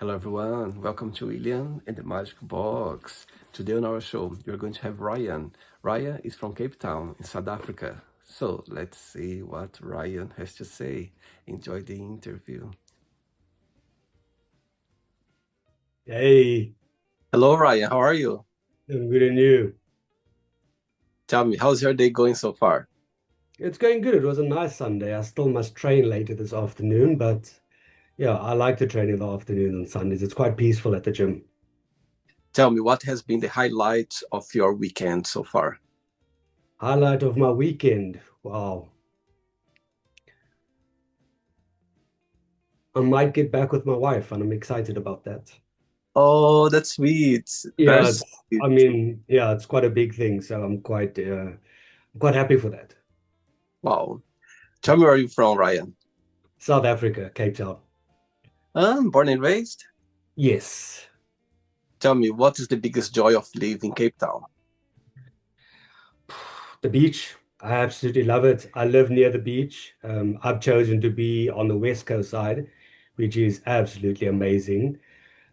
Hello everyone, welcome to William and the Magic Box. Today on our show, you're going to have Ryan. Ryan is from Cape Town in South Africa. So let's see what Ryan has to say. Enjoy the interview. Hey, Hello Ryan, how are you? I'm good and you? Tell me, how's your day going so far? It's going good. It was a nice Sunday. I still must train later this afternoon, but yeah, I like to train in the afternoon on Sundays. It's quite peaceful at the gym. Tell me, what has been the highlight of your weekend so far? Highlight of my weekend. Wow. I might get back with my wife, and I'm excited about that. Oh, that's sweet. Very Yeah, sweet. it's quite a big thing, so I'm quite happy for that. Wow. Tell me where you're from, Ryan. South Africa, Cape Town. Born and raised? Yes. Tell me, what is the biggest joy of living in Cape Town? The beach, I absolutely love it. I live near the beach. I've chosen to be on the West Coast side, which is absolutely amazing.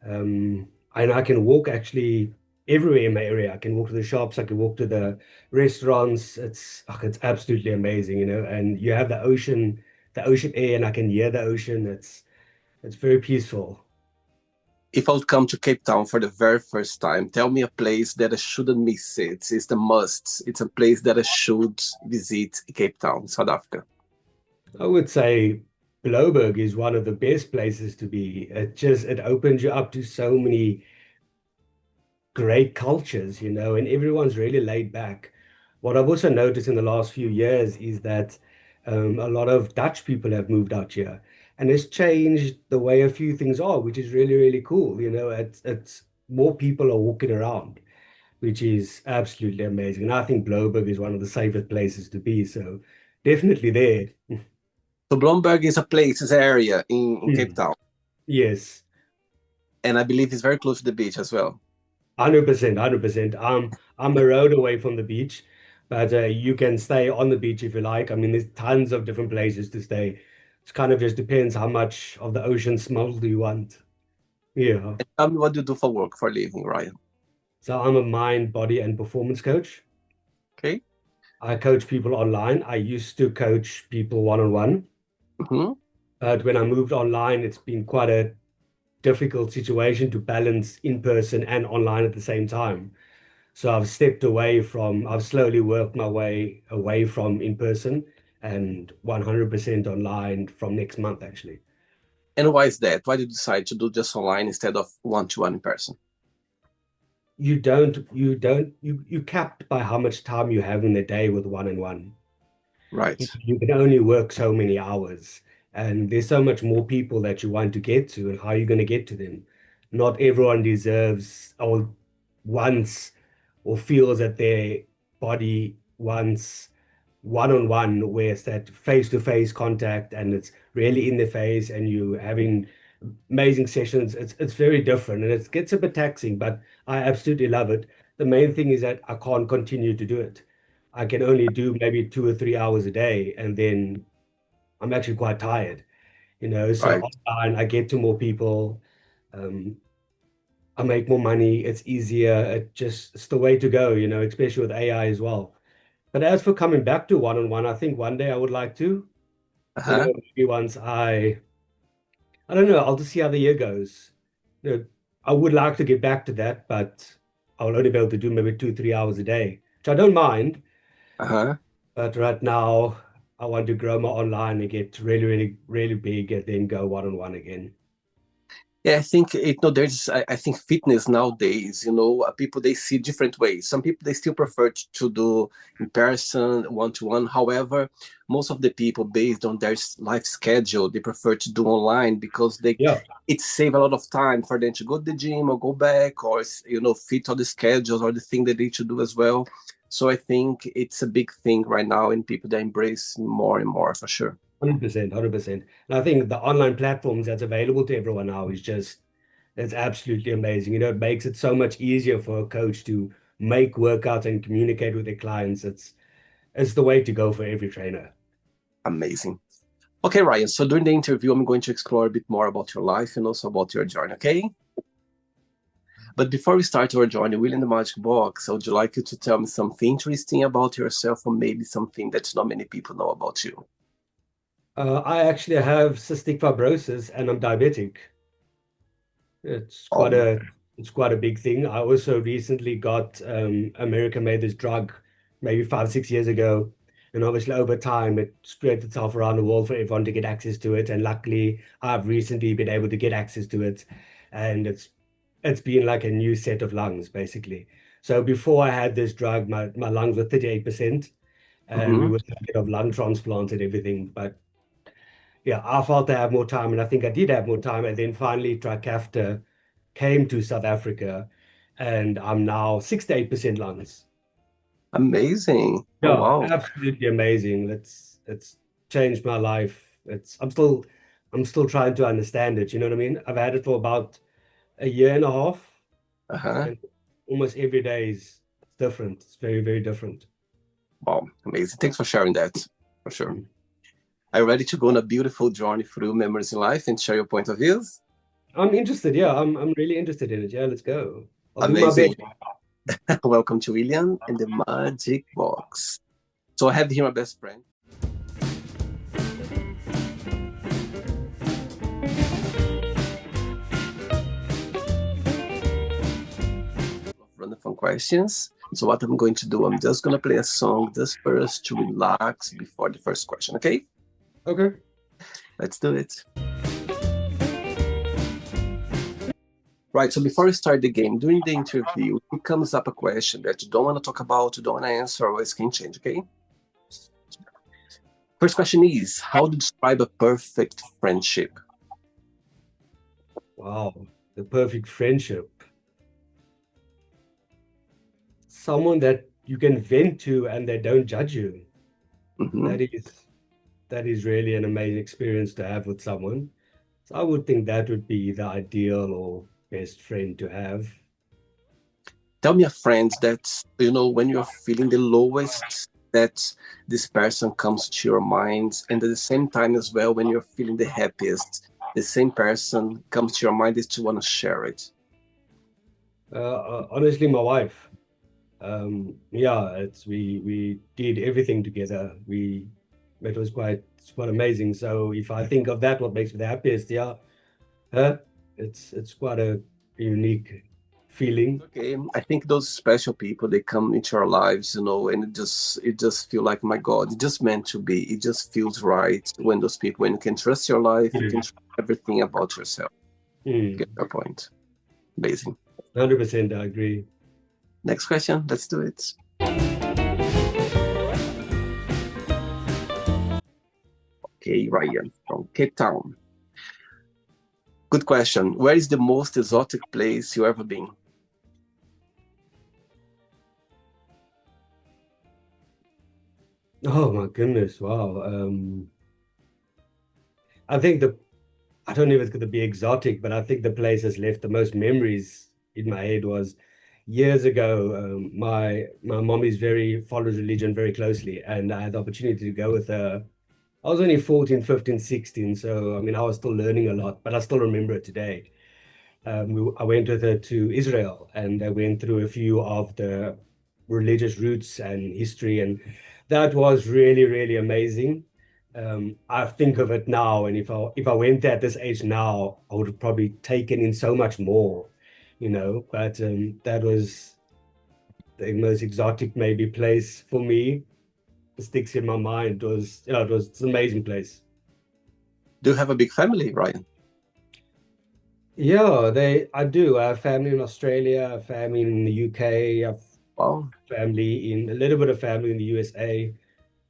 And I can walk actually everywhere in my area. I can walk to the shops, I can walk to the restaurants. It's absolutely amazing, and you have the ocean air, and I can hear the ocean. It's very peaceful. If I would come to Cape Town for the very first time, tell me a place that I shouldn't miss it. It's the must. It's a place that I should visit in Cape Town, South Africa. I would say Bloberg is one of the best places to be. It opens you up to so many great cultures, and everyone's really laid back. What I've also noticed in the last few years is that a lot of Dutch people have moved out here, and it's changed the way a few things are, which is really, really cool. It's more people are walking around, which is absolutely amazing. And I think Bloberg is one of the safest places to be. So definitely there. So Blomberg is a place, is an area in Cape Hmm. Town, Yes. and I believe it's very close to the beach as well. 100%, 100%. I'm a road away from the beach, but you can stay on the beach if you like. I mean, there's tons of different places to stay. It kind of just depends how much of the ocean smell do you want. Yeah. And tell me what you do for work, for living, Ryan. So I'm a mind, body, and performance coach. Okay? I coach people online. I used to coach people one-on-one, Mm-hmm. but when I moved online, it's been quite a difficult situation to balance in person and online at the same time. So I've slowly worked my way away from in person and 100% online from next month, actually. And why is that? Why did you decide to do just online instead of one-to-one in person? You're capped by how much time you have in the day with one-on-one. Right. You can only work so many hours, and there's so much more people that you want to get to, and how are you going to get to them? Not everyone deserves or wants or feels that their body wants one-on-one, where it's that face-to-face contact and it's really in the face and you having amazing sessions. It's very different and it gets a bit taxing, but I absolutely love it. The main thing is that I can't continue to do it. I can only do maybe 2 or 3 hours a day, and then I'm actually quite tired, So Right. online, I get to more people. Um, I make more money. It's easier. It's the way to go, especially with AI as well. But as for coming back to one-on-one, I think one day I would like to, Uh-huh. maybe once I don't know, I'll just see how the year goes. You know, I would like to get back to that, but I will only be able to do maybe 2, 3 hours a day, which I don't mind. Uh-huh. But right now, I want to grow my online and get really, really, really big and then go one-on-one again. Yeah, I think there's I think fitness nowadays, people they see different ways. Some people they still prefer to do in person, one to one. However, most of the people based on their life schedule, they prefer to do online because they Yeah, it save a lot of time for them to go to the gym or go back or fit all the schedules or the thing that they need to do as well. So I think it's a big thing right now and people that embrace more and more for sure. 100%, 100%. And I think the online platforms that's available to everyone now it's absolutely amazing. It makes it so much easier for a coach to make workouts and communicate with their clients. It's the way to go for every trainer. Amazing. Okay, Ryan. So during the interview, I'm going to explore a bit more about your life and also about your journey, okay? But before we start our journey, Will in the Magic Box, I would like you to tell me something interesting about yourself or maybe something that not many people know about you. I actually have cystic fibrosis and I'm diabetic. It's quite Um, a it's quite a big thing. I also recently got America made this drug maybe 5, 6 years ago, and obviously over time it spread itself around the world for everyone to get access to it. And luckily, I've recently been able to get access to it, and it's been like a new set of lungs basically. So before I had this drug, my lungs were 38%, and we mhm. were thinking of lung transplants and everything, but yeah, I felt I have more time, and I think I did have more time. And then finally, Trikafta came to South Africa, and I'm now 68% lungs. Amazing. Oh, Yeah, wow. absolutely amazing. It's changed my life. I'm still trying to understand it. You know what I mean? I've had it for about a year and a half, Uh-huh. and almost every day is different. It's very, very different. Wow, amazing. Thanks for sharing that, for sure. Mm. Are you ready to go on a beautiful journey through memories in life and share your point of views? I'm interested. Yeah, I'm really interested in it. Yeah, let's go. I'll do my best. Amazing. Welcome to William and the Magic Box. So I have here my best friend. Random fun questions. So what I'm going to do, I'm just gonna play a song just for us to relax before the first question, okay? Okay. Let's do it. Right, so before we start the game, during the interview, it comes up a question that you don't want to talk about, you don't want to answer, always can change, okay? First question is, how to describe a perfect friendship? Wow, the perfect friendship. Someone that you can vent to and they don't judge you. Hmm. That is that is really an amazing experience to have with someone. So I would think that would be the ideal or best friend to have. Tell me a friend that, when you're feeling the lowest, that this person comes to your mind, and at the same time as well, when you're feeling the happiest, the same person comes to your mind that you want to share it. Honestly, my wife. Yeah, it's we did everything together. We it was quite amazing. So if I think of that, what makes me the happiest, yeah, huh? It's quite a unique feeling. Okay, I think those special people they come into our lives, and it just feel like my God, it just meant to be. It just feels right when those people, when you can trust your life, you can trust everything about yourself. Get Mm. your point. Amazing. 100% I agree. Next question. Let's do it. Okay, Ryan from Cape Town. Good question. Where is the most exotic place you ever been? Oh my goodness, wow. I think I don't know if it's going to be exotic, but I think the place that's left the most memories in my head was years ago. My mom is very follows religion very closely, and I had the opportunity to go with her. I was only 14, 15, 16, so I mean I was still learning a lot, but I still remember it today. I went with her to Israel and I went through a few of the religious roots and history, and that was really, really amazing. I think of it now, and if I went at this age now, I would have probably taken in so much more, you know. But that was the most exotic maybe place for me. It sticks in my mind. It's an amazing place. Do you have a big family, Ryan? Yeah, I do. I have family in Australia, a family in the UK, I've Wow. family in a little bit of family in the USA.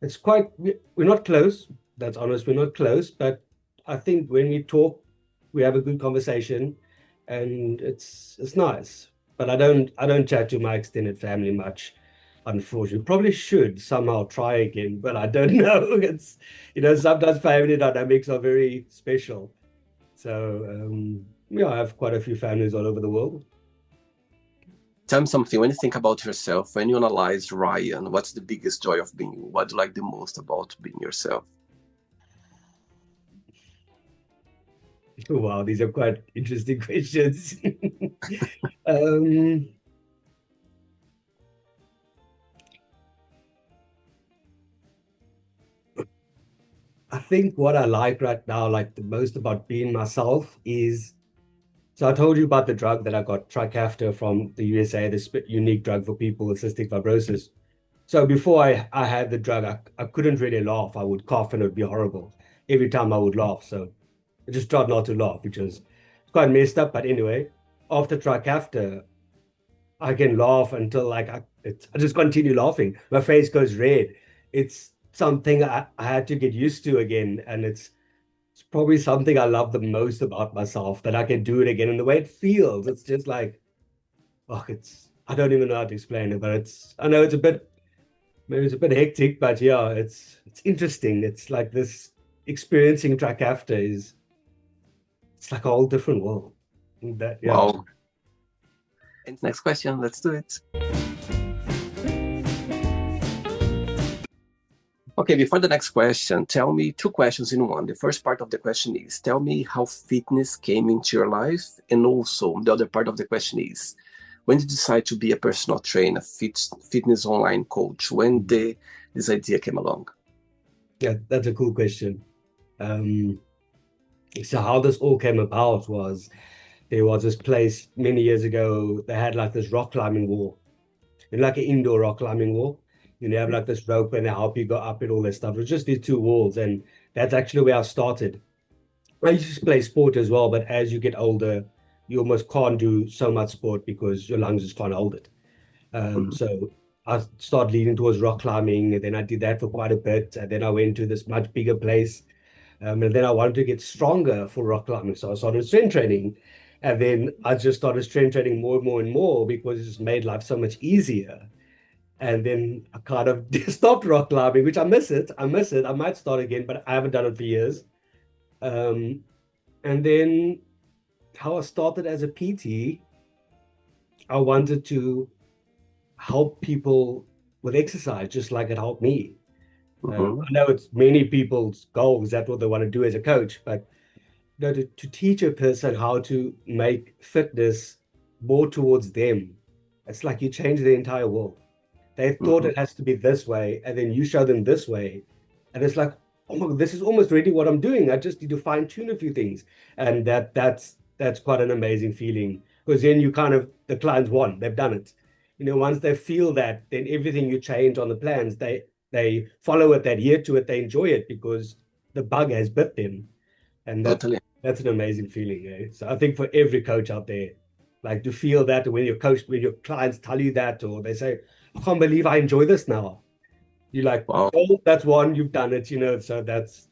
It's quite, we're not close. That's honest. We're not close, but I think when we talk, we have a good conversation and it's nice. But I don't chat to my extended family much, unfortunately. Probably should somehow try again, but I don't know. Sometimes family dynamics are very special. So yeah, I have quite a few families all over the world. Tell me something. When you think about yourself, when you analyze Ryan, what's the biggest joy of being you? What do you like the most about being yourself? Wow, these are quite interesting questions. Um, I think what I like right now, like the most about being myself, is so I told you about the drug that I got, Trikafta from the USA, this unique drug for people with cystic fibrosis. So before I had the drug, I couldn't really laugh. I would cough and it would be horrible every time I would laugh. So I just tried not to laugh, which was quite messed up. But anyway, after Trikafta, I can laugh until like I just continue laughing. My face goes red. It's something I had to get used to again, and it's probably something I love the most about myself that I can do it again. And the way it feels, it's just like oh, it's I don't even know how to explain it, but it's I know it's a bit maybe it's a bit hectic, but yeah, it's interesting. It's like this experiencing track after is it's like a whole different world. That yeah. Wow. And next question, let's do it. Okay, before the next question, tell me two questions in one. The first part of the question is tell me how fitness came into your life. And also, the other part of the question is when did you decide to be a personal trainer, fitness online coach? When this idea came along? Yeah, that's a cool question. Um, so how this all came about was there was this place many years ago. They had like this rock climbing wall, and like an indoor rock climbing wall. You know, have like this rope and they help you go up and all this stuff. It was just these two walls, and that's actually where I started. I used to play sport as well, but as you get older, you almost can't do so much sport because your lungs just can't hold it. Mhm. So I started leaning towards rock climbing, and then I did that for quite a bit. And then I went to this much bigger place. And then I wanted to get stronger for rock climbing. So I started strength training. And then I just started strength training more and more and more because it just made life so much easier. And then I kind of stopped rock climbing, which I miss it. I miss it. I might start again, but I haven't done it for years. Um, and then how I started as a PT, I wanted to help people with exercise, just like it helped me. Mhm. I know it's many people's goals. That's what they want to do as a coach, but to teach a person how to make fitness more towards them, it's like you change the entire world. They thought Mhm. it has to be this way, and then you show them this way, and it's like, oh my, this is almost really what I'm doing. I just need to fine tune a few things, and that's quite an amazing feeling because then you kind of the clients won, they've done it. You know, once they feel that, then everything you change on the plans, they follow it, they adhere to it, they enjoy it because the bug has bit them, and Totally. that's an amazing feeling. Eh? So I think for every coach out there, like to feel that when your coach, when your clients tell you that, or they say, I can't believe I enjoy this now. You're like, Wow. oh, that's one, you've done it, you know. So that's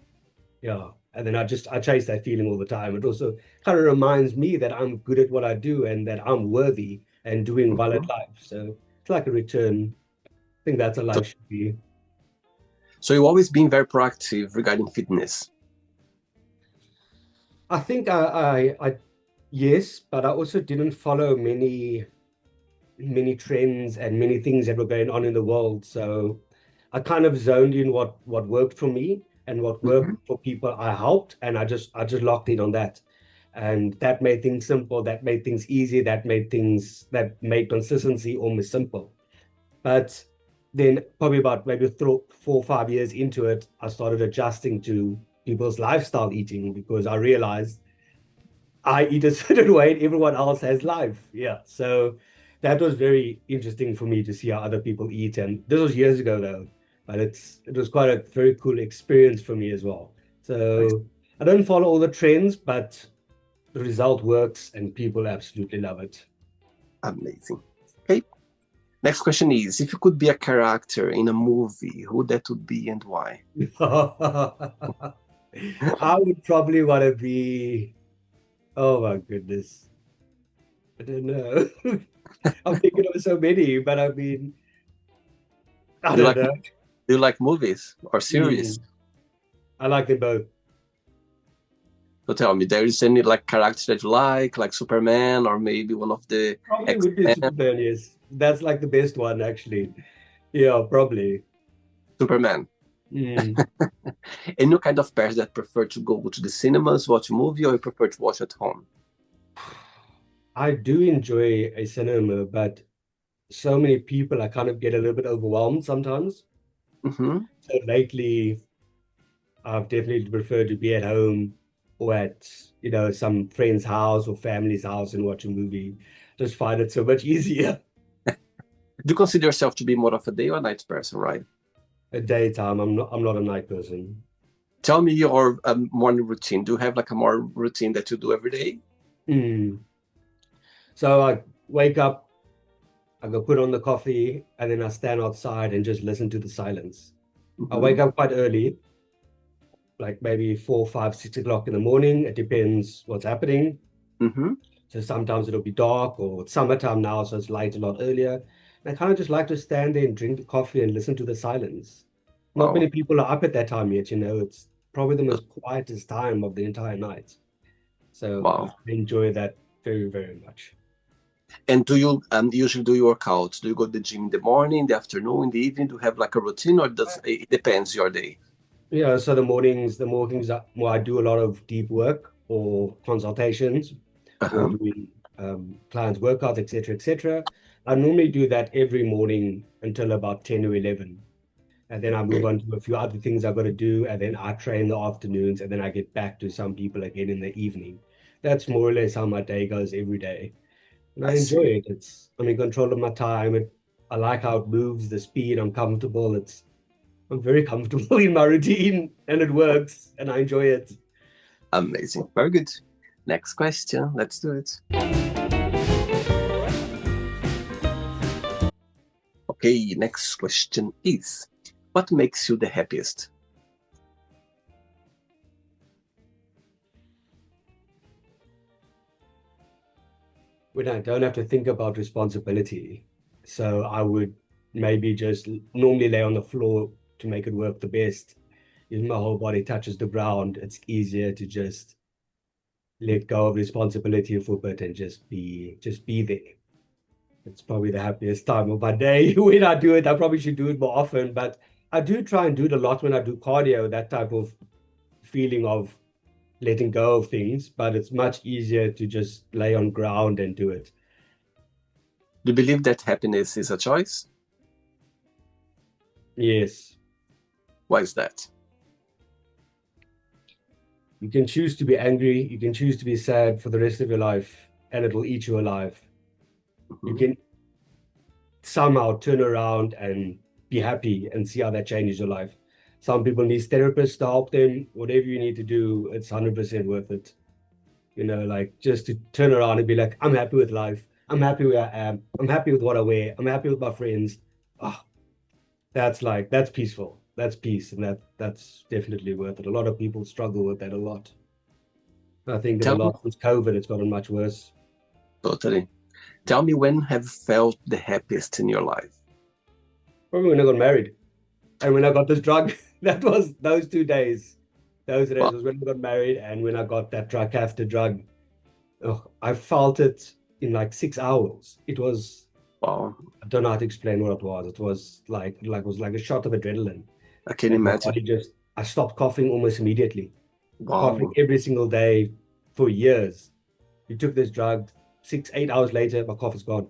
yeah. And then I chase that feeling all the time. It also kind of reminds me that I'm good at what I do and that I'm worthy and doing well at Mhm. life. So it's like a return. I think that's a So, life should be. so you've always been very proactive regarding fitness. I think yes, but I also didn't follow many trends and many things that were going on in the world. So I kind of zoned in what worked for me and what Mhm. worked for people I helped, and I just locked in on that. And that made things simple, that made things easy, that made consistency almost simple. But then probably about maybe 4 or 5 years into it, I started adjusting to people's lifestyle eating because I realized I eat a certain way and everyone else has life. Yeah. So that was very interesting for me to see how other people eat. And this was years ago though, but it was quite a very cool experience for me as well. Nice. So I don't follow all the trends, but the result works and people absolutely love it. Amazing. Okay. Next question is if you could be a character in a movie, who that would be and why? I would probably want to be, oh my goodness. I don't know. I'm thinking of so many, but I mean, I Do you don't like know. do you like movies or series? Mm. I like them both. So tell me, there is any like character that you like Superman or maybe one of the Probably would be X-Men? Superman, yes. That's like the best one, actually. Yeah, probably. Superman. Mm. And you kind of person that prefer to go to the cinemas, watch a movie, or you prefer to watch at home? I do enjoy a cinema, but so many people, I kind of get a little bit overwhelmed sometimes. Hmm. So lately, I've definitely preferred to be at home or at, some friend's house or family's house and watch a movie. Just find it so much easier Do you consider yourself to be more of a day or night person, right? at daytime. I'm not a night person. Tell me your morning routine. Do you have like a morning routine that you do every day? Mm. So I wake up, I go put on the coffee, and then I stand outside and just listen to the silence. I Hmm. wake up quite early, like maybe 4, 5, 6 o'clock in the morning. It depends what's happening. Hmm. So sometimes it'll be dark or it's summertime now, so it's light a lot earlier. And I kind of just like to stand there and drink the coffee and listen to the silence. Not Wow. many people are up at that time yet, It's probably the most quietest time of the entire night. So I Wow. enjoy that very, very much. And do you usually do your workouts? Do you go to the gym in the morning, the afternoon, in the evening? Do you have like a routine, or does it depends your day? Yeah, so the mornings, well, I do a lot of deep work or consultations or Uh-huh. doing clients' workouts, etc., etc. I normally do that every morning until about 10 or 11. And then I move Okay, on to a few other things I've got to do. And then I train the afternoons. And then I get back to some people again in the evening. That's more or less how my day goes every day. And I I enjoy see. it. I'm in control of my time. I like how it moves, the speed. I'm comfortable. I'm very comfortable in my routine and it works and I enjoy it. Amazing. Very good. Next question. Let's do it. Okay, next question is, what makes you the happiest? When I don't have to think about responsibility. So I would maybe just normally lay on the floor to make it work the best. If my whole body touches the ground, it's easier to just let go of responsibility for a bit and just be there. It's probably the happiest time of my day when I do it. I probably should do it more often, but I do try and do it a lot when I do cardio, that type of feeling of letting go of things, but it's much easier to just lay on ground and do it. Do you believe that happiness is a choice? Yes, Why is that? you can choose to be angry, you can choose to be sad for the rest of your life, and it'll eat you alive. You Mhm. can somehow turn around and be happy and see how that changes your life. Some people need therapists to help them. Whatever you need to do, it's 100% worth it. Like just to turn around and be like, I'm happy with life. I'm happy where I am. I'm happy with what I wear. I'm happy with my friends. Oh, that's peaceful. That's peace. And that's definitely worth it. A lot of people struggle with that a lot. I think that a Tell me, lot since COVID, it's gotten much worse. totally. Tell me when have you felt the happiest in your life? Probably when I got married and when I got this drug. That was those 2 days. Those days Wow, was when I got married and when I got that drug after drug. Oh, I felt it in like 6 hours. wow, I don't know how to explain what it was. It was it was like a shot of adrenaline. I can And my imagine. body just I stopped coughing almost immediately. Coughing Wow, every single day for years. You took this drug, 6, 8 hours later, my cough is gone.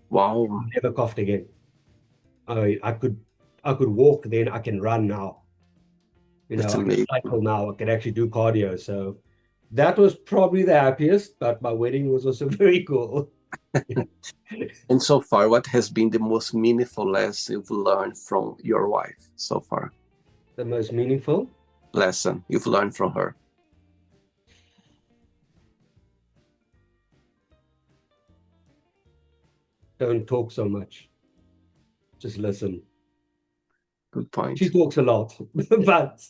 wow, Never coughed again. I could walk then, I can run now. that's I can amazing. cycle now, I can actually do cardio. So that was probably the happiest, but my wedding was also very cool. And so far, what has been the most meaningful lesson you've learned from your wife so far? The most meaningful, Lesson you've learned from her. don't talk so much. Just listen. Good She point. talks a lot, but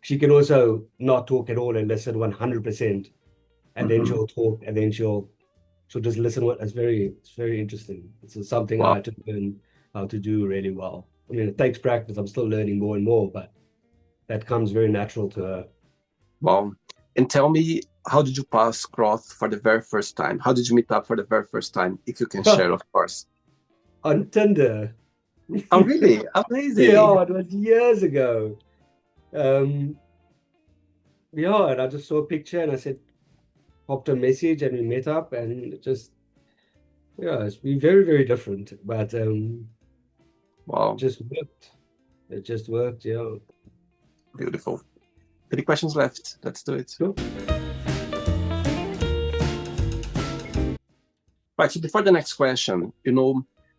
she can also not talk at all and listen 100%. And then Hmm. she'll talk and then she'll just listen. It's very interesting. It's something I Wow, had to learn how to do really well. I mean, it takes practice. I'm still learning more and more, but that comes very natural to her. wow. And tell me, how did you pass cross for the very first time? How did you meet up for the very first time? If you can share, of course. On Tinder, Oh, really? Amazing. Yeah, it was years ago. Um, yeah, and I just saw a picture and I said, popped a message and we met up and it just, yeah, it's been very, very different, but Wow, just worked. It just worked, yeah. beautiful. 3 questions left. Let's do it. Cool. Right. So before the next question,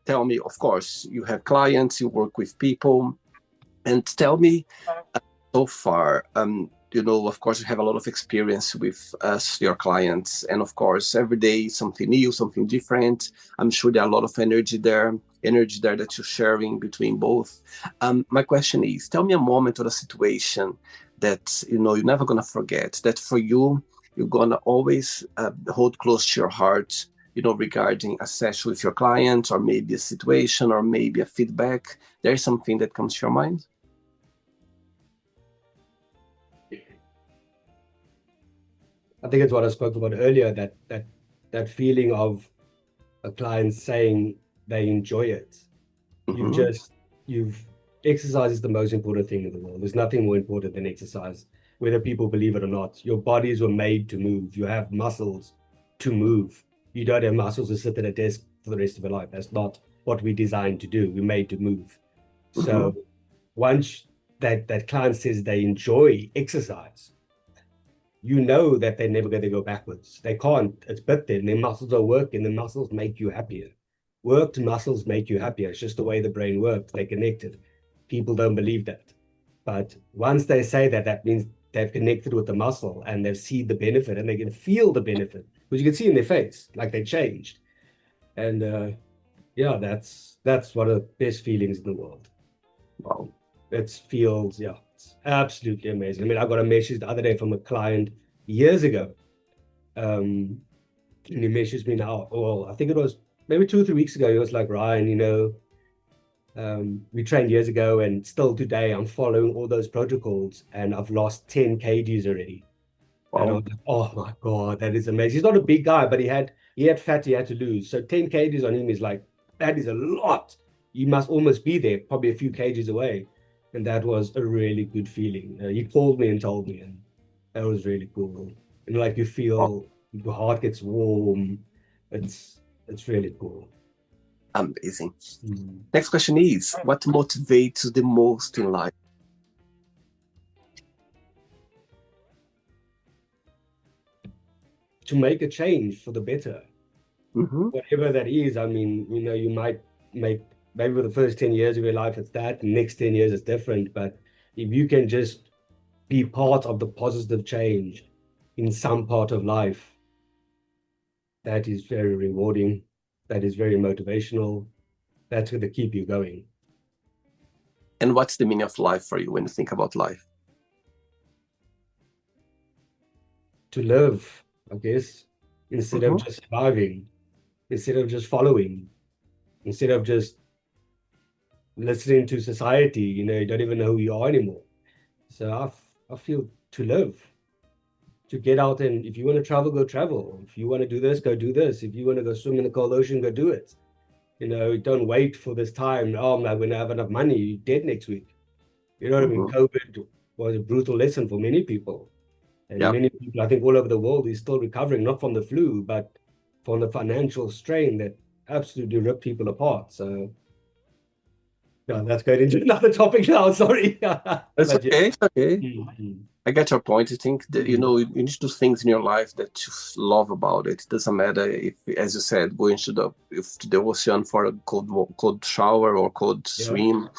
tell me, of course, you have clients, you work with people, and tell me so far, of course, you have a lot of experience with us, your clients, and of course, every day something new, something different. I'm sure there are a lot of energy there that you're sharing between both. My question is, tell me a moment or a situation that you're never gonna forget. That for you, you're gonna always hold close to your heart. Regarding a session with your client, or maybe a situation, or maybe a feedback. There's something that comes to your mind. I think it's what I spoke about earlier, that feeling of a client saying they enjoy it. You've Mm-hmm. just you've exercise is the most important thing in the world. There's nothing more important than exercise, whether people believe it or not. Your bodies were made to move. You have muscles to move. You don't have muscles to sit at a desk for the rest of your life. That's not what we're designed to do. We're made to move. Mm-hmm. So once that client says they enjoy exercise, you know that they're never going to go backwards. They can't. It's but then their muscles are working. The muscles make you happier. Worked muscles make you happier. It's just the way the brain works. They're connected. People don't believe that. But once they say that, that means they've connected with the muscle and they've seen the benefit and they can feel the benefit, which you can see in their face, like they changed. And yeah, that's one of the best feelings in the world. Wow. It feels, yeah, it's absolutely amazing. I mean, I got a message the other day from a client years ago. Um, and he messaged me now. Well, I think it was maybe 2 or 3 weeks ago. He was like, Ryan, we trained years ago, and still today I'm following all those protocols, and I've lost 10 kgs already. And I Wow. was like, oh my God, that is amazing. He's not a big guy, but he had fat he had to lose. So 10 kgs on him is like, that is a lot. You must almost be there, probably a few kgs away. And that was a really good feeling. He called me and told me, and that was really cool. And like you Wow. feel your heart gets warm. It's really cool. Amazing. Mm. Next question is, what motivates the most in life? To make a change for the better, Mm-hmm. whatever that is. I mean, you might make maybe for the first 10 years of your life, it's that, the next 10 years is different. But if you can just be part of the positive change in some part of life, that is very rewarding. That is very motivational. That's going to keep you going. And what's the meaning of life for you when you think about life? To live, I guess, instead of Mm-hmm. just surviving, instead of just following, instead of just listening to society, you don't even know who you are anymore. So I feel to live, to get out, and if you want to travel, go travel. If you want to do this, go do this. If you want to go swim in the cold ocean, go do it. Don't wait for this time. Oh, I'm not going to have enough money. You're dead next week. You know what I mean? Mm-hmm. COVID was a brutal lesson for many people. And Yeah. many people, I think, all over the world is still recovering, not from the flu, but from the financial strain that absolutely ripped people apart. So, yeah, that's going into another topic now. Sorry. It's But yeah. okay. It's okay. Mm, I get your point. I think that mm, you need to do things in your life that you love about it. It doesn't matter if, as you said, going to the ocean for a cold shower or cold yeah, swim.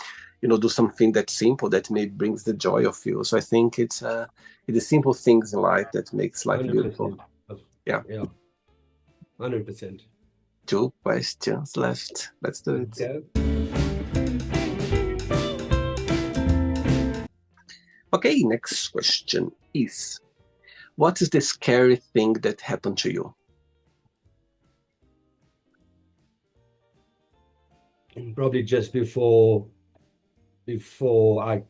Do something that's simple that maybe brings the joy of you. So I think it's the simple things in life that makes life beautiful. 100%. Yeah. Yeah, 100%. 2 questions left. Let's do it. Okay. Okay. Next question is, what is the scary thing that happened to you? Probably just before I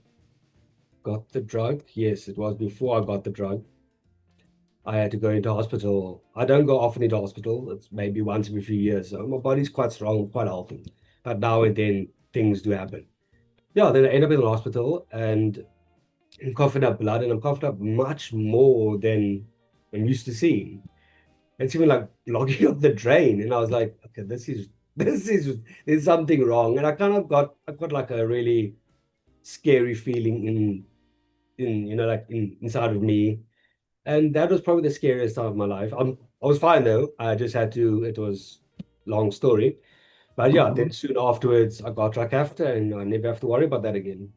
got the drug. Yes, it was before I got the drug. I had to go into hospital. I don't go often into hospital. It's maybe once every few years. So my body's quite strong, quite healthy. But now and then things do happen. Yeah, then I end up in the hospital and I'm coughing up blood, and I'm coughing up much more than I'm used to seeing. It's even like blocking up the drain, and I was like, okay, this is there's something wrong, and I got like a really scary feeling in like inside of me, and that was probably the scariest time of my life. I was fine though. I just had to. It was long story, but yeah. Hmm. Then soon afterwards, I got track after, and I never have to worry about that again.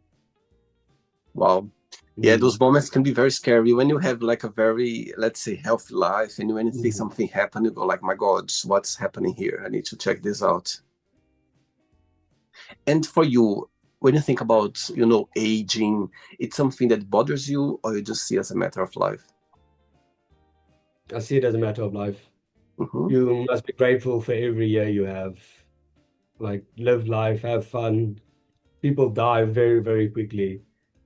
Wow. Yeah, those Mm. moments can be very scary when you have like a very, let's say, healthy life, and when you see Mhm. something happen, you go like, my God, what's happening here? I need to check this out. And for you, when you think about, aging, it's something that bothers you, or you just see as a matter of life? I see it as a matter of life. Hmm. You must be grateful for every year you have. Like, live life, have fun. People die very, very quickly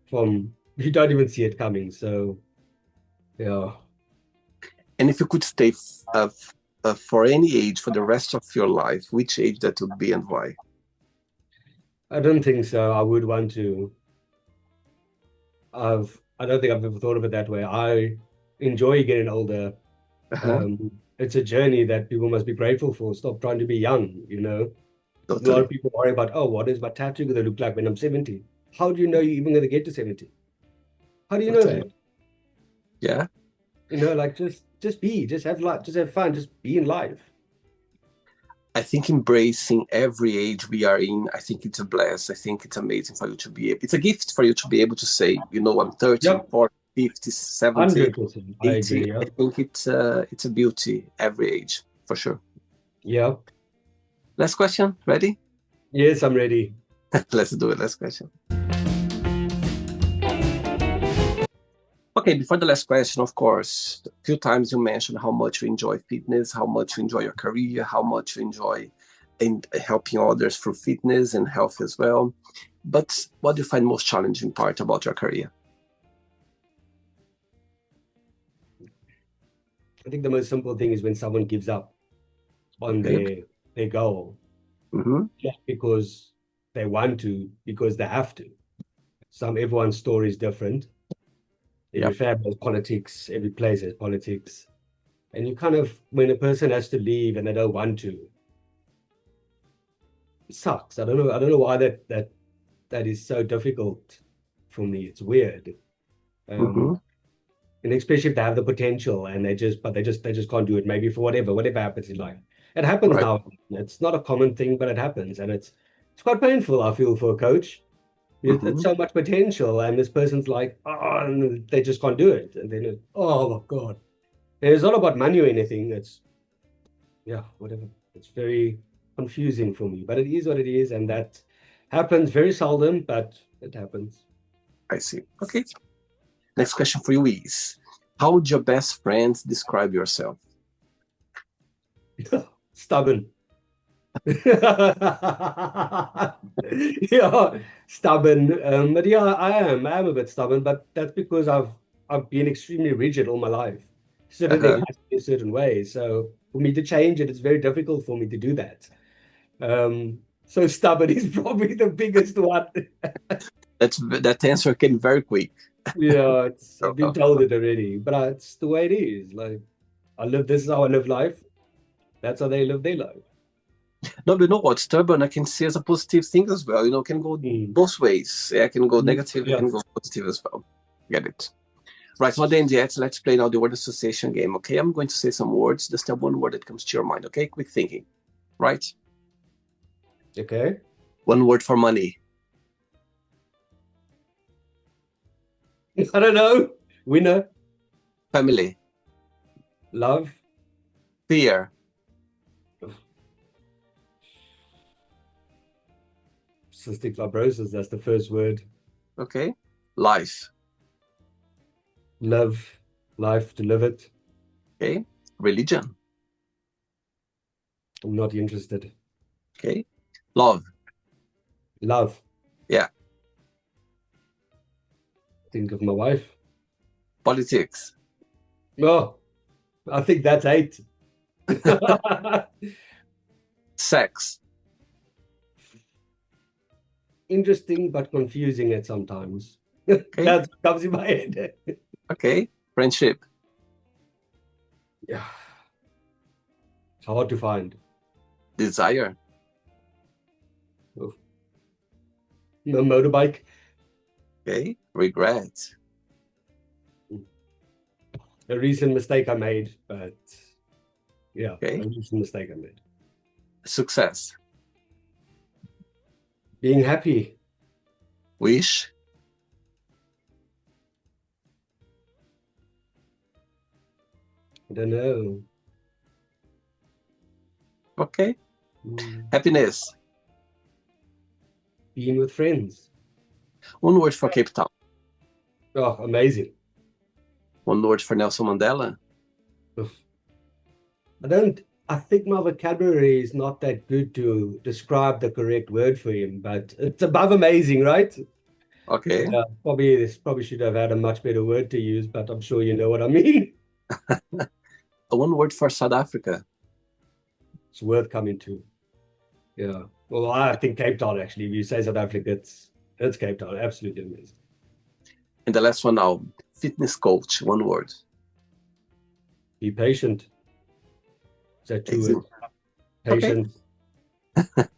from you don't even see it coming. So, yeah, And if you could stay for any age for the rest of your life, which age that would be and why? I don't think so. I would want to. I don't think I've ever thought of it that way. I enjoy getting older. Uh-huh. It's a journey that people must be grateful for. Stop trying to be young, you know? A lot of Totally. people worry about, oh, what is my tattoo going to look like when I'm 70? How do you know you're even going to get to 70? How do you know Totally. that? Yeah. Like just have life, just have fun, just be in life. I think embracing every age we are in, I think it's a bless. I think it's amazing for you to be able, it's a gift for you to be able to say, I'm 30, Yep, 40, 50, 70, 100%. I 80. agree. I Yep. think it's a beauty every age, for sure. Yep. Last question. Ready? Yes, I'm ready. Let's do it. Last question. Okay, before the last question, of course, a few times you mentioned how much you enjoy fitness, how much you enjoy your career, how much you enjoy in helping others through fitness and health as well. But what do you find most challenging part about your career? I think the most simple thing is when someone gives up on Okay. their goal Mm-hmm. just because they want to, because they have to. Everyone's story is different. Every Yep. family has politics, every place has politics. And you kind of, when a person has to leave and they don't want to, it sucks. I don't know why that is so difficult for me. It's weird. Mm-hmm. Um, and especially if they have the potential and they just can't do it, maybe for whatever happens in life. It happens Right. now. It's not a common thing, but it happens. And it's quite painful, I feel, for a coach. It's Mm-hmm. so much potential, and this person's like, oh, and they just can't do it. And then oh my God. And it's not about money or anything. It's yeah, whatever. It's very confusing for me, but it is what it is, and that happens very seldom, but it happens. I see. Okay. Next question for you is, how would your best friends describe yourself? Stubborn. Yeah, stubborn. But yeah, I am a bit stubborn, but that's because I've been extremely rigid all my life. Certain things Uh-huh. have to be a certain way. So for me to change it, it's very difficult for me to do that. So stubborn is probably the biggest one. That answer came very quick. Yeah, I've been Oh. told it already, but it's the way it is. Like this is how I live life. That's how they live their life. No, you know what? Stubborn, I can see as a positive thing as well. Can go Mm. both ways. Yeah, I can go Mm. negative, I Yeah. can go positive as well. Get it. Right, so then yet, let's play now the word association game. Okay, I'm going to say some words. Just tell one word that comes to your mind. Okay, quick thinking. Right? Okay. One word for money. I don't know. Winner, Family. love, Fear. cystic fibrosis. That's the first word. Okay. Life. Love, life to live it. Okay. Religion. I'm not interested. Okay. Love. Love. Yeah. Think of my wife. Politics. Oh, I think that's hate. Sex. interesting but confusing at sometimes. Okay. That's what comes in my head. Okay. Friendship. Yeah, it's hard to find. Desire. Oh, a motorbike. Okay. Regret. A recent mistake I made, but yeah, a Okay. recent mistake I made. Success. Being happy. Wish. I don't know. Okay. Mm, Happiness. being with friends. One word for Cape Town. Oh, amazing. One word for Nelson Mandela. I don't, I think my vocabulary is not that good to describe the correct word for him, but it's above amazing, right? Okay. Yeah, probably this probably should have had a much better word to use, but I'm sure you know what I mean. One word for South Africa. It's worth coming to. Yeah. Well, I think Cape Town actually. If you say South Africa, it's Cape Town. Absolutely amazing. And the last one now. Fitness coach. One word. Be patient. Is that two Amazing. words? Okay. Patient.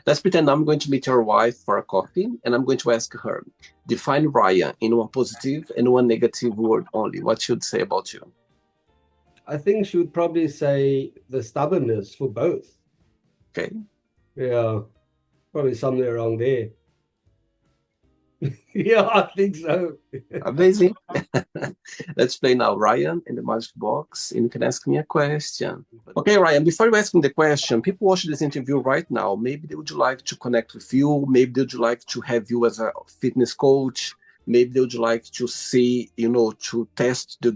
Let's pretend I'm going to meet your wife for a coffee and I'm going to ask her, define Ryan in one positive and one negative word only. What should say about you? I think she would probably say the stubbornness for both. Okay. Yeah, probably somewhere around there. Yeah, I think so. Amazing. Let's play now, Ryan, in the magic box, and you can ask me a question. Okay, Ryan, before you ask me the question, people watching this interview right now, maybe they would like to connect with you, maybe they would like to have you as a fitness coach, maybe they would like to see, to test the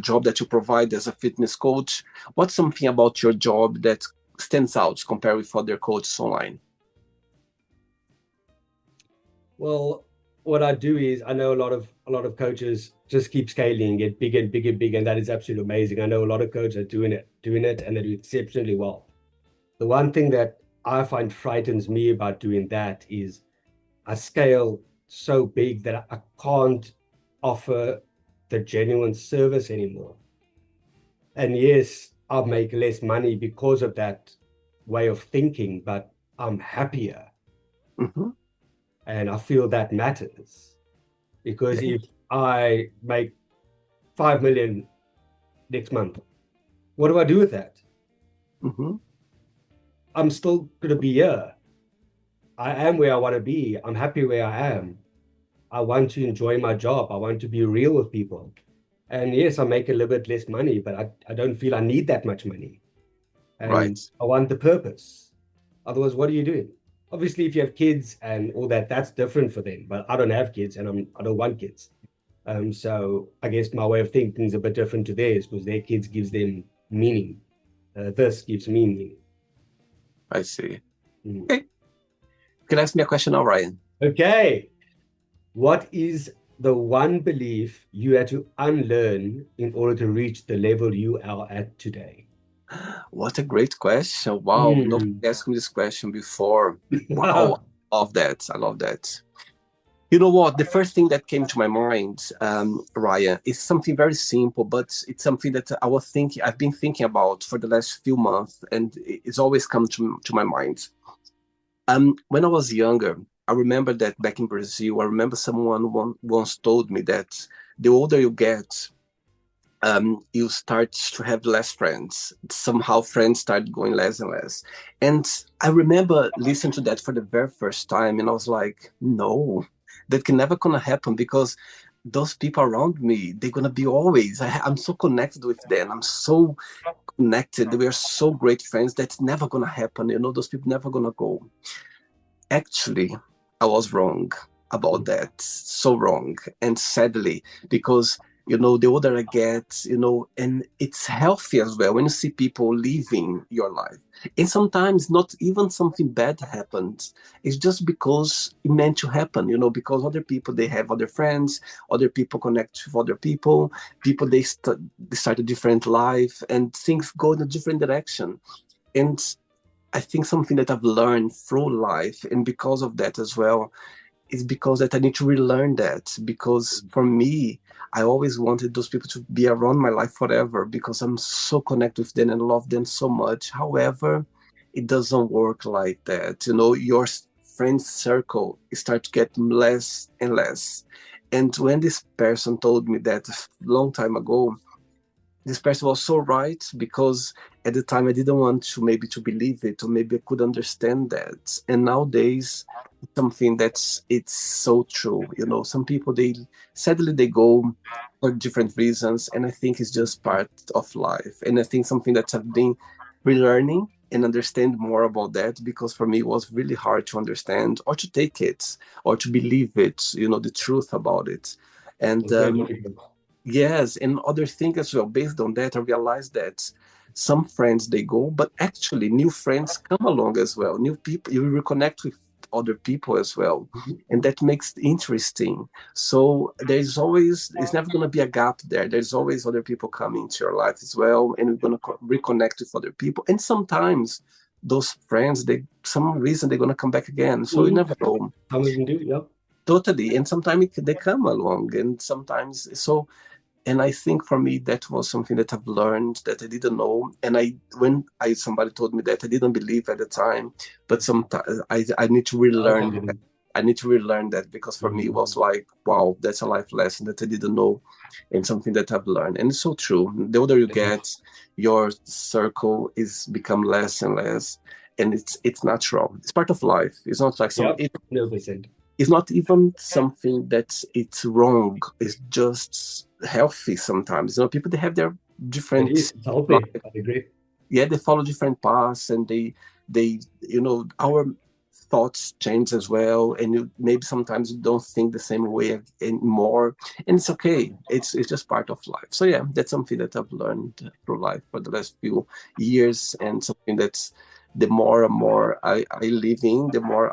job that you provide as a fitness coach. What's something about your job that stands out compared with other coaches online? Well, what I do is I know a lot of coaches just keep scaling, get bigger and bigger and bigger, and that is absolutely amazing. I know a lot of coaches are doing it, and they do exceptionally well. The one thing that I find frightens me about doing that is I scale so big that I can't offer the genuine service anymore. And yes, I'll make less money because of that way of thinking, but I'm happier. Mm-hmm. And I feel that matters because Okay. if I make 5 million next month, what do I do with that? Mm-hmm. I'm still going to be here. I am where I want to be. I'm happy where I am. I want to enjoy my job. I want to be real with people. And yes, I make a little bit less money, but I don't feel I need that much money. Right. And I want the purpose. Otherwise, what are you doing? Obviously, if you have kids and all that, that's different for them. But I don't have kids and I don't want kids. So I guess my way of thinking is a bit different to theirs because their kids gives them meaning. This gives me meaning. I see. Mm. Okay. Can I ask me a question now, Ryan? Okay. What is the one belief you had to unlearn in order to reach the level you are at today? What a great question. Wow. Nobody Mm. asked me this question before. Wow. I love that. I love that. You know what? The first thing that came to my mind, Ryan, is something very simple, but it's something that I've been thinking about for the last few months, and it's always come to my mind. When I was younger, I remember that back in Brazil, I remember someone once told me that the older you get, you start to have less friends. Somehow friends start going less and less. And I remember listening to that for the very first time, and I was like, no, that can never gonna happen because those people around me, they're gonna be always. I'm so connected with them. I'm so connected. We are so great friends. That's never gonna happen. Those people never gonna go. Actually, I was wrong about that. So wrong. And sadly, because the older I get, and it's healthy as well when you see people living your life. And sometimes not even something bad happens. It's just because it meant to happen, because other people, they have other friends, other people connect with other people, they start a different life and things go in a different direction. And I think something that I've learned through life, and because of that as well, is because that I need to relearn that. Because for me, I always wanted those people to be around my life forever because I'm so connected with them and love them so much. However, it doesn't work like that. You know, your friend circle start to get less and less. And when this person told me that a long time ago, this person was so right, because at the time I didn't want to maybe to believe it, or maybe I could understand that. And nowadays, something that's it's so true. You know, some people, they sadly they go for different reasons, and I think it's just part of life. And I think something that I've been relearning and understand more about that, because for me it was really hard to understand or to take it or to believe it. You know, the truth about it. And It's very difficult. yes, and other thing as well. Based on that, I realized that some friends they go, but actually new friends come along as well. New people, you reconnect with other people as well, Mhm. and that makes it interesting. So there's always, it's never going to be a gap there. There's always other people coming into your life as well, and we're going to reconnect with other people. And sometimes those friends, they some reason they're going to come back again. So you Mhm. never know. Some of them do, yeah. Totally, and sometimes they come along, and sometimes so. And I think for me that was something that I've learned that I didn't know. And I when I somebody told me that, I didn't believe at the time, but sometimes I need to Now relearn that. confident. I need to relearn that, because for me it Mhm. was like, wow, that's a life lesson that I didn't know, and something that I've learned. And it's so true. The older you It is get, your circle is become less and less, and it's natural. It's part of life. It's not like some. yeah, 100%. It's not even something that it's wrong. It's just healthy sometimes. You know, people, they have their It is. different It's life. healthy. I agree. Yeah, they follow different paths, and they you know, our thoughts change as well, and you maybe sometimes you don't think the same way anymore, and it's okay. It's just part of life. So yeah, that's something that I've learned through life for the last few years, and something that's the more and more I live in, the more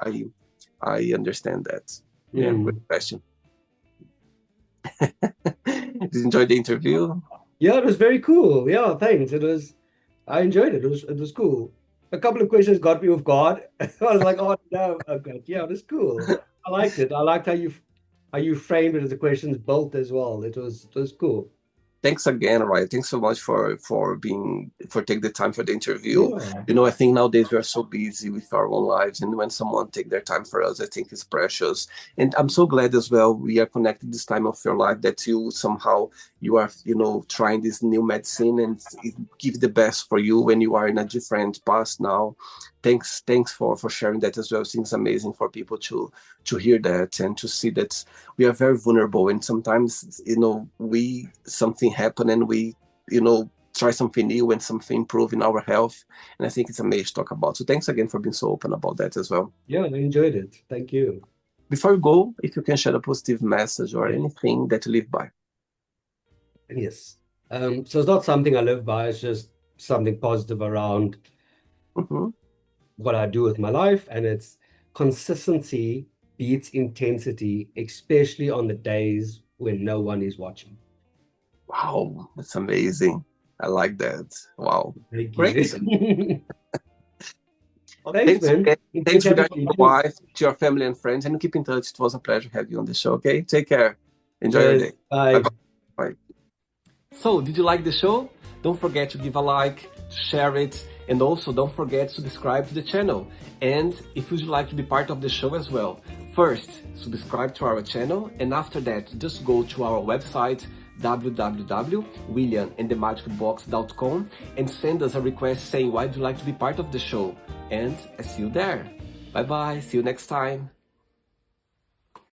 I understand that. Yeah, great Mm. question. Did you enjoy the interview? Yeah, it was very cool. Yeah, thanks. I enjoyed it. It was cool. A couple of questions got me off guard. I was like, oh no, okay. Yeah, it was cool. I liked it. I liked how you framed it as the questions built as well. It was cool. Thanks again, Ryan. Thanks so much for taking the time for the interview. Yeah. You know, I think nowadays we are so busy with our own lives, and when someone take their time for us, I think it's precious. And I'm so glad as well we are connected this time of your life, that you somehow you are, you know, trying this new medicine, and it gives the best for you when you are in a different path now. Thanks for sharing that as well. It seems amazing for people to hear that and to see that we are very vulnerable, and sometimes, you know, we something happen, and we, you know, try something new and something improve in our health. And I think it's amazing to talk about. So thanks again for being so open about that as well. Yeah, I enjoyed it. Thank you. Before you go, if you can share a positive message or anything that you live by. Yes. So it's not something I live by, it's just something positive around Hmm. what I do with my life, and it's consistency beats intensity, especially on the days when no one is watching. Wow, that's amazing. I like that. Wow, Thank great. you. Well, Thanks, thanks man. again. Good Thanks chatting regarding to you your too. wife, to your family and friends, and keep in touch. It was a pleasure to have you on the show. Okay, take care. Enjoy your Cheers. day. Bye Bye. bye. Bye. So, did you like the show? Don't forget to give a like, share it, and also don't forget to subscribe to the channel. And if you'd like to be part of the show as well, first subscribe to our channel, and after that, just go to our website www.williamandthemagicbox.com and send us a request saying why would you like to be part of the show. And I see you there. Bye bye. See you next time.